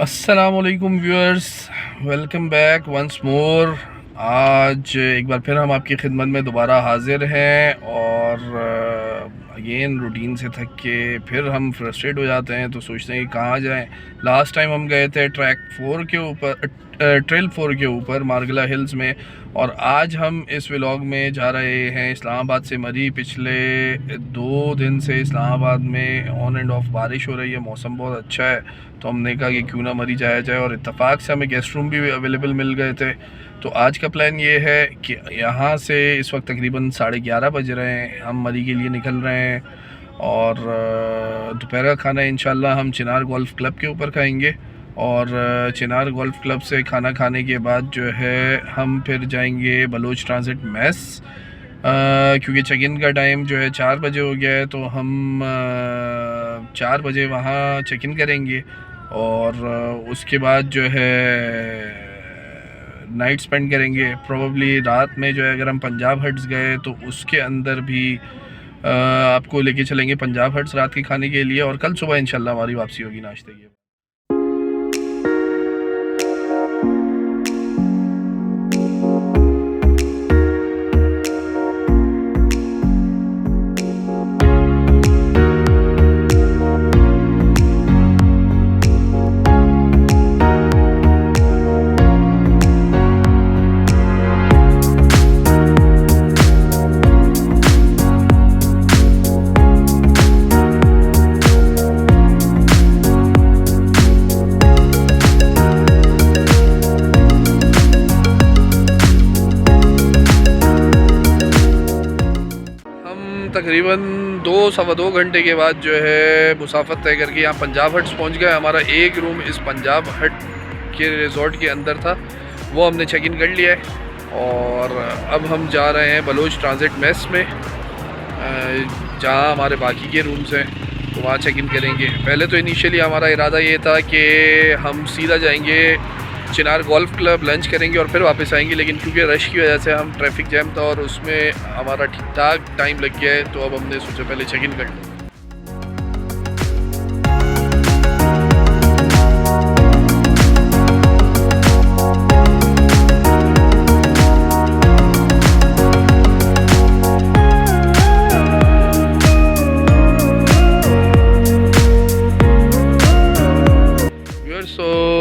अस्सलामुअलैकुम viewers, welcome back once more. आज एक बार फिर हम आपकी खिदमत में दोबारा हाज़िर हैं और अगेन रूटीन से थक के फिर हम फ्रस्ट्रेट हो जाते हैं तो सोचते हैं कि कहाँ जाएं। लास्ट टाइम हम गए थे ट्रेल 4 के ऊपर मारगला हिल्स में, और आज हम इस व्लॉग में जा रहे हैं इस्लामाबाद से मरी। पिछले 2 दिन से इस्लामाबाद में ऑन एंड ऑफ बारिश हो रही है, मौसम बहुत अच्छा है, तो हमने कहा कि क्यों ना मरी जाया जाए, और इत्तेफाक से हमें गेस्ट रूम भी अवेलेबल मिल गए थे। तो आज का प्लान ये है कि यहाँ से इस वक्त तकरीबन 11:30 बज रहे हैं, हम मरी के लिए निकल रहे हैं और दोपहर का खाना इंशाल्लाह हम चिनार गोल्फ़ क्लब के ऊपर खाएंगे, और चिनार गोल्फ़ क्लब से खाना खाने के बाद जो है हम फिर जाएंगे बलोच ट्रांजिट मेस, क्योंकि चेक इन का टाइम जो है 4 बजे हो गया है, तो हम 4 बजे वहाँ चेक इन करेंगे और उसके बाद जो है नाइट स्पेंड करेंगे। प्रोबेबली रात में जो है अगर हम पंजाब हट्स गए तो उसके अंदर भी आपको लेके चलेंगे पंजाब हट्स रात के खाने के लिए, और कल सुबह इंशाल्लाह हमारी वापसी होगी नाश्ते की। तकरीबन 2-2.25 घंटे के बाद जो है मुसाफत तय करके यहाँ पंजाब हट्स पहुँच गए। हमारा एक रूम इस पंजाब हट के रिज़ॉर्ट के अंदर था, वो हमने चेक इन कर लिया है और अब हम जा रहे हैं बलोच ट्रांजिट मेस में, जहाँ हमारे बाकी के रूम्स हैं, तो वहाँ चेक इन करेंगे। पहले तो इनिशियली हमारा इरादा ये था कि हम सीधा जाएंगे चिनार गोल्फ़ क्लब, लंच करेंगे और फिर वापस आएंगे, लेकिन क्योंकि रश की वजह से हम ट्रैफिक जैम था और उसमें हमारा ठीक ठाक टाइम लग गया है, तो अब हमने सोचा पहले चेक इन कर लें।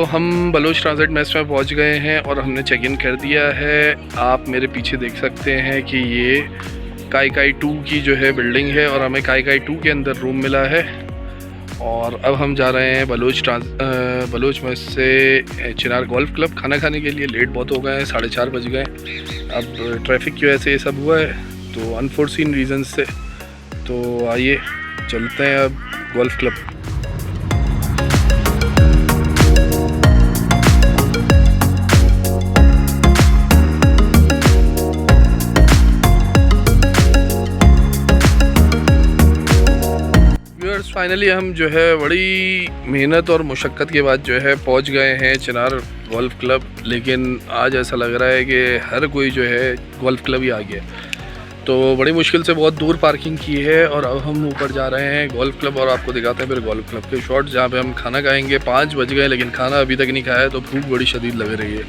हम बलोच ट्रांजिट मेस में पहुंच गए हैं और हमने चेक इन कर दिया है। आप मेरे पीछे देख सकते हैं कि ये काई 2 की जो है बिल्डिंग है और हमें काई 2 के अंदर रूम मिला है, और अब हम जा रहे हैं बलोच मेस से चिनार गोल्फ़ क्लब खाना खाने के लिए। लेट बहुत हो गए हैं, 4:30 बज गए। अब ट्रैफिक की वजह से ये सब हुआ है, तो अनफोर्सिन रीज़न से। तो आइए चलते हैं अब गोल्फ़ क्लब। फाइनली हम जो है बड़ी मेहनत और मुशक्क़त के बाद जो है पहुंच गए हैं चिनार गोल्फ़ क्लब, लेकिन आज ऐसा लग रहा है कि हर कोई जो है गोल्फ़ क्लब ही आ गया। तो बड़ी मुश्किल से बहुत दूर पार्किंग की है और अब हम ऊपर जा रहे हैं गोल्फ़ क्लब, और आपको दिखाते हैं फिर गोल्फ़ क्लब के शॉट जहाँ पे हम खाना खाएंगे। 5 बज गए लेकिन खाना अभी तक नहीं खाया, तो भूख बड़ी शदीद लग रही है।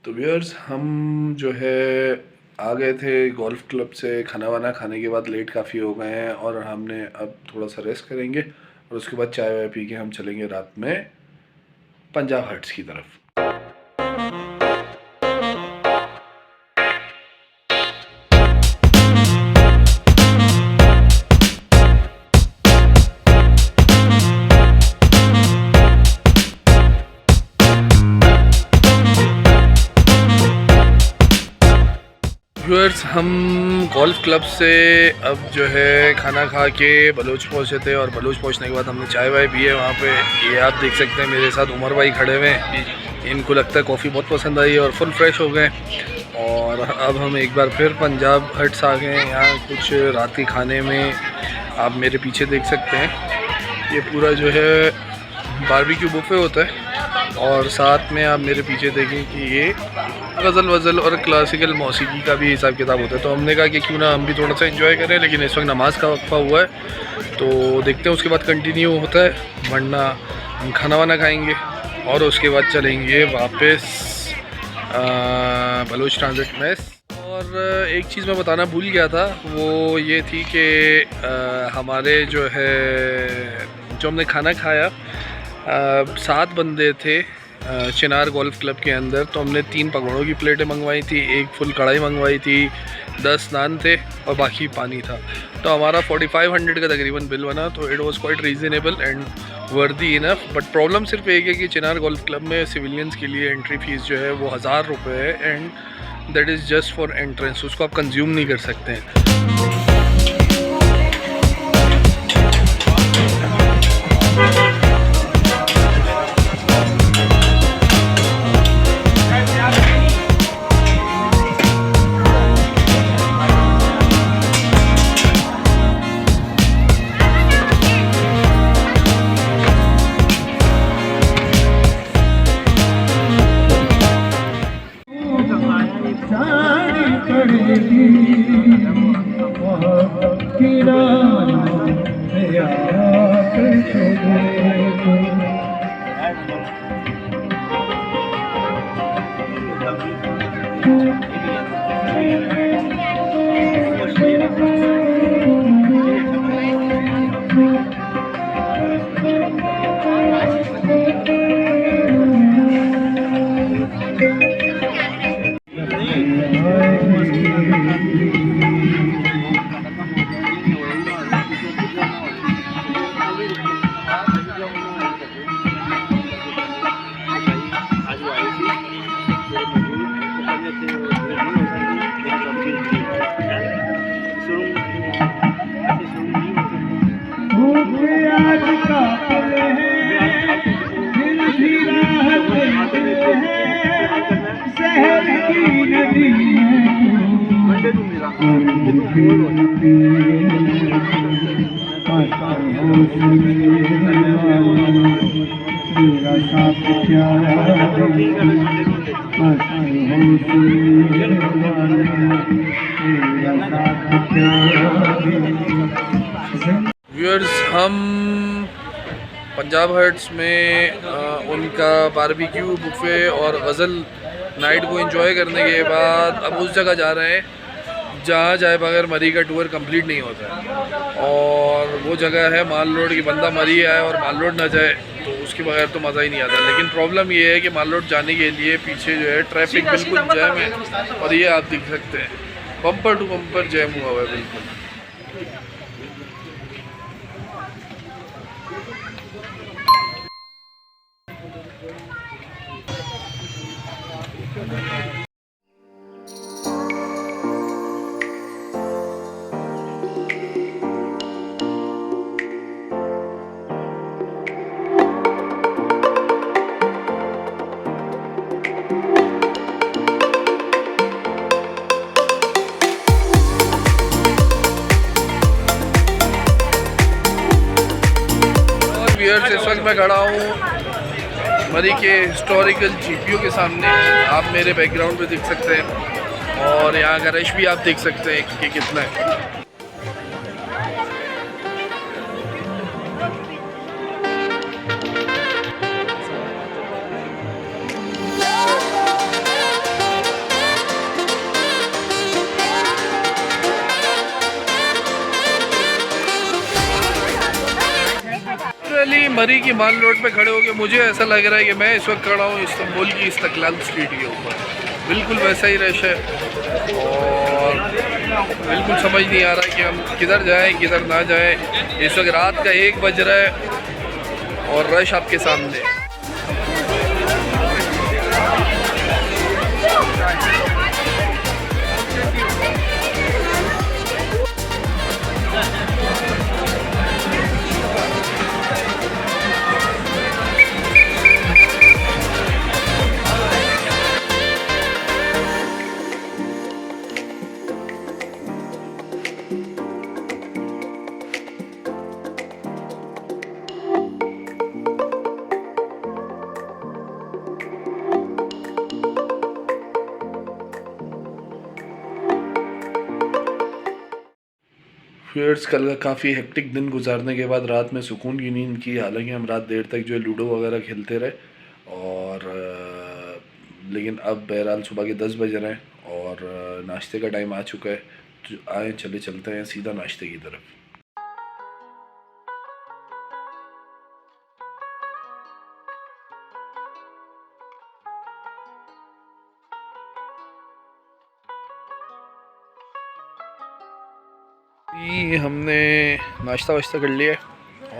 तो व्यूअर्स, हम जो है आ गए थे गोल्फ क्लब से। खाना वाना खाने के बाद लेट काफ़ी हो गए हैं और हमने अब थोड़ा सा रेस्ट करेंगे और उसके बाद चाय वाय पी के हम चलेंगे रात में पंजाब हट्स की तरफ। व्यूअर्स, हम गोल्फ क्लब से अब जो है खाना खा के बलोच पहुँचे थे और बलोच पहुँचने के बाद हमने चाय वाय पी है वहाँ पे। ये आप देख सकते हैं मेरे साथ उमर भाई खड़े हुए हैं। इनको लगता है कॉफ़ी बहुत पसंद आई और फुल फ्रेश हो गए और अब हम एक बार फिर पंजाब हट्स आ गए हैं। यहाँ कुछ रात के खाने में आप मेरे पीछे देख सकते हैं, ये पूरा जो है बारबेक्यू बुफे होता है और साथ में आप मेरे पीछे देखें कि ये गज़ल वज़ल और क्लासिकल मौसीकी का भी हिसाब किताब होता है। तो हमने कहा कि क्यों ना हम भी थोड़ा सा एंजॉय करें, लेकिन इस वक्त नमाज का वक्फा हुआ है तो देखते हैं उसके बाद कंटिन्यू होता है, वरना हम खाना वाना खाएंगे और उसके बाद चलेंगे वापस बलोच ट्रांजिट मेस। और एक चीज़ मैं बताना भूल गया था, वो ये थी कि हमारे जो है जो हमने खाना खाया 7 बंदे थे चिनार गोल्फ क्लब के अंदर, तो हमने 3 पकौड़ों की प्लेटें मंगवाई थी, 1 फुल कढ़ाई मंगवाई थी, 10 नान थे और बाकी पानी था। तो हमारा 4500 का तकरीबन बिल बना। तो it was quite reasonable and worthy enough. But problem सिर्फ एक है कि चिनार गोल्फ क्लब में सिविलियंस के लिए एंट्री फ़ीस जो है वो 1000 रुपये है and that is just for entrance, उसको आप कंज्यूम नहीं कर सकते हैं। व्यूअर्स, हम पंजाब हट्स में उनका बारबेक्यू बुफे और गज़ल नाइट को एंजॉय करने के बाद अब उस जगह जा रहे हैं जहाँ जाए बगैर मरी का टूर कंप्लीट नहीं होता है, और वो जगह है माल रोड की। बंदा मरी आए और माल रोड ना जाए तो उसके बगैर तो मज़ा ही नहीं आता। लेकिन प्रॉब्लम ये है कि माल रोड जाने के लिए पीछे जो है ट्रैफिक बिल्कुल जैम है और ये आप देख सकते हैं बम्पर टू बम्पर जैम हुआ हुआ है बिल्कुल। इस वक्त मैं खड़ा हूँ मरी के हिस्टोरिकल जीपीओ के सामने, आप मेरे बैकग्राउंड पे देख सकते हैं, और यहाँ का रश भी आप देख सकते हैं कि कितना है। मरी की माल रोड पे खड़े होकर मुझे ऐसा लग रहा है कि मैं इस वक्त खड़ा हूँ इस्तांबुल की इस्तकलाल स्ट्रीट के ऊपर। बिल्कुल वैसा ही रश है और बिल्कुल समझ नहीं आ रहा कि हम किधर जाएं किधर ना जाएं। इस वक्त रात का 1 बज रहा है और रश आपके सामने। व्यूअर्स, कल का काफ़ी हेक्टिक दिन गुजारने के बाद रात में सुकून की नींद की। हालांकि हम रात देर तक जो है लूडो वगैरह खेलते रहे और लेकिन अब बहरहाल सुबह के 10 बज रहे हैं और नाश्ते का टाइम आ चुका है। तो आए चलते हैं सीधा नाश्ते की तरफ। हमने नाश्ता वाश्ता कर लिया है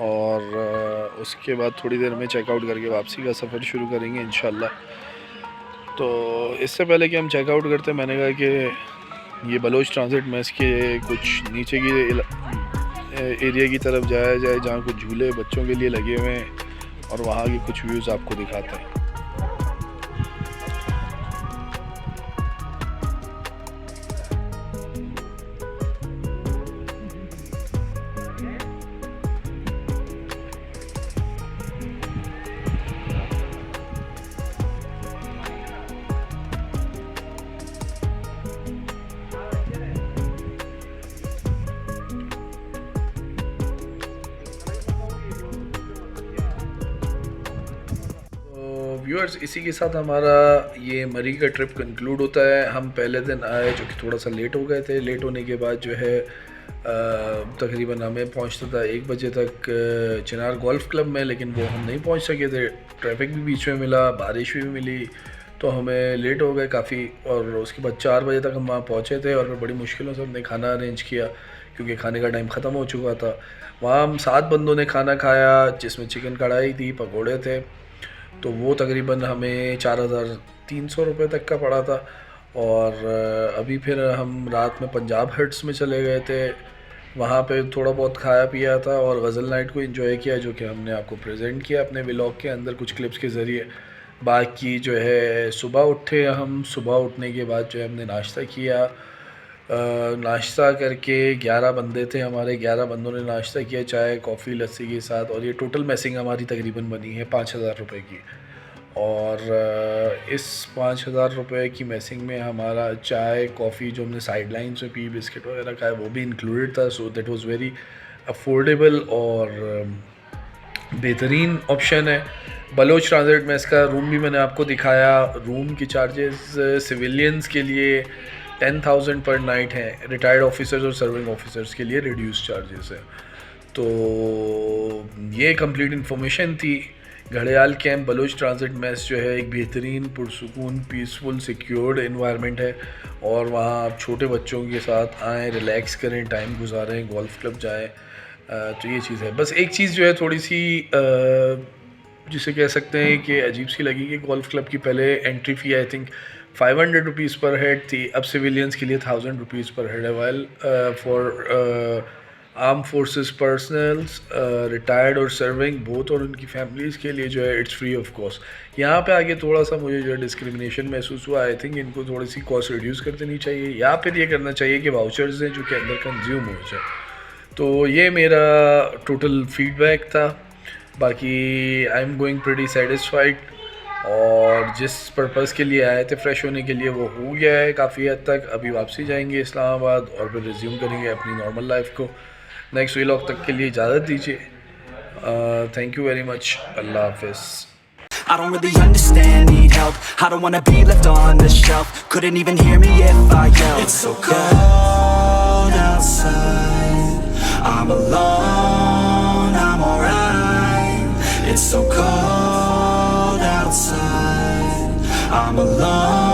और उसके बाद थोड़ी देर में चेकआउट करके वापसी का सफ़र शुरू करेंगे इंशाल्लाह। तो इससे पहले कि हम चेकआउट करते मैंने कहा कि ये बलोच ट्रांजिट मेस के कुछ नीचे की एरिया की तरफ जाया जाए जहाँ कुछ झूले बच्चों के लिए लगे हुए हैं और वहाँ के कुछ व्यूज़ आपको दिखाते हैं। व्यूअर्स, इसी के साथ हमारा ये मरी का ट्रिप कंक्लूड होता है। हम पहले दिन आए जो कि थोड़ा सा लेट हो गए थे। लेट होने के बाद जो है तकरीबन हमें पहुंचता था 1 बजे तक चिनार गोल्फ़ क्लब में, लेकिन वो हम नहीं पहुंच सके थे। ट्रैफिक भी बीच में मिला, बारिश भी मिली, तो हमें लेट हो गए काफ़ी। और उसके बाद 4 बजे तक हम वहाँ पहुँचे थे और फिर बड़ी मुश्किलों से हमने खाना अरेंज किया क्योंकि खाने का टाइम ख़त्म हो चुका था। वहाँ हम 7 बंदों ने खाना खाया जिसमें चिकन कढ़ाई थी, पकौड़े थे, तो वो तकरीबन हमें 4,300 रुपये तक का पड़ा था। और अभी फिर हम रात में पंजाब हट्स में चले गए थे, वहाँ पे थोड़ा बहुत खाया पिया था और गज़ल नाइट को एंजॉय किया जो कि हमने आपको प्रेजेंट किया अपने व्लॉग के अंदर कुछ क्लिप्स के ज़रिए। बाकी जो है सुबह उठे हम, सुबह उठने के बाद जो है हमने नाश्ता किया। नाश्ता करके 11 बंदे थे हमारे, 11 बंदों ने नाश्ता किया चाय कॉफ़ी लस्सी के साथ। और ये टोटल मैसिंग हमारी तकरीबन बनी है 5,000 रुपये की। और इस 5,000 रुपये की मैसिंग में हमारा चाय कॉफ़ी जो हमने साइड लाइन्स में पी, बिस्किट वगैरह खाया, वो भी इंक्लूडेड था। So that was very affordable और बेहतरीन ऑप्शन है। बलोच ट्रांजिट में इसका रूम भी मैंने आपको दिखाया। रूम की चार्जेस सिविलियंस के लिए 10,000 पर नाइट है, रिटायर्ड ऑफिसर्स और सर्विंग ऑफिसर्स के लिए रिड्यूस चार्जेस है। तो ये कंप्लीट इन्फॉर्मेशन थी। घड़ियाल कैंप बलोच ट्रांजिट मेस जो है एक बेहतरीन पुरसुकून पीसफुल सिक्योर्ड इन्वायरमेंट है और वहाँ आप छोटे बच्चों के साथ आएँ, रिलैक्स करें, टाइम गुजारें, गोल्फ़ क्लब जाएँ। तो ये चीज़ है। बस एक चीज़ जो है थोड़ी सी जिसे कह सकते हैं कि अजीब सी लगी कि गोल्फ़ क्लब की पहले entry fee I think 500 rupees per head थी, अब सिविलियंस के लिए 1000 रुपीज़ पर हेड है। While for arm forces personnels retired और सर्विंग बोथ और उनकी फैमिलीज़ के लिए जो है इट्स फ्री ऑफ कॉस्ट। यहाँ पे आगे थोड़ा सा मुझे जो है डिस्क्रिमिनेशन महसूस हुआ। आई थिंक इनको थोड़ी सी कॉस्ट रिड्यूस कर देनी चाहिए या फिर ये करना चाहिए कि वाउचर्स हैं जो कि अंदर कंज्यूम हो जाए। तो ये मेरा टोटल फीडबैक था। बाकी I am going pretty satisfied और जिस पर्पज़ के लिए आए थे फ्रेश होने के लिए वो हो गया है काफ़ी हद तक। अभी वापसी जाएंगे इस्लामाबाद और फिर रिज्यूम करेंगे अपनी नॉर्मल लाइफ को। नेक्स्ट व्लॉग तक के लिए इजाज़त दीजिए। Thank you very much. Allah हाफ़िज़। I don't really understand, need help. I don't wanna be left on the shelf. Couldn't even hear me if I yelled. It's so cold outside, I'm alone, I'm alright. It's so cold outside, I'm alone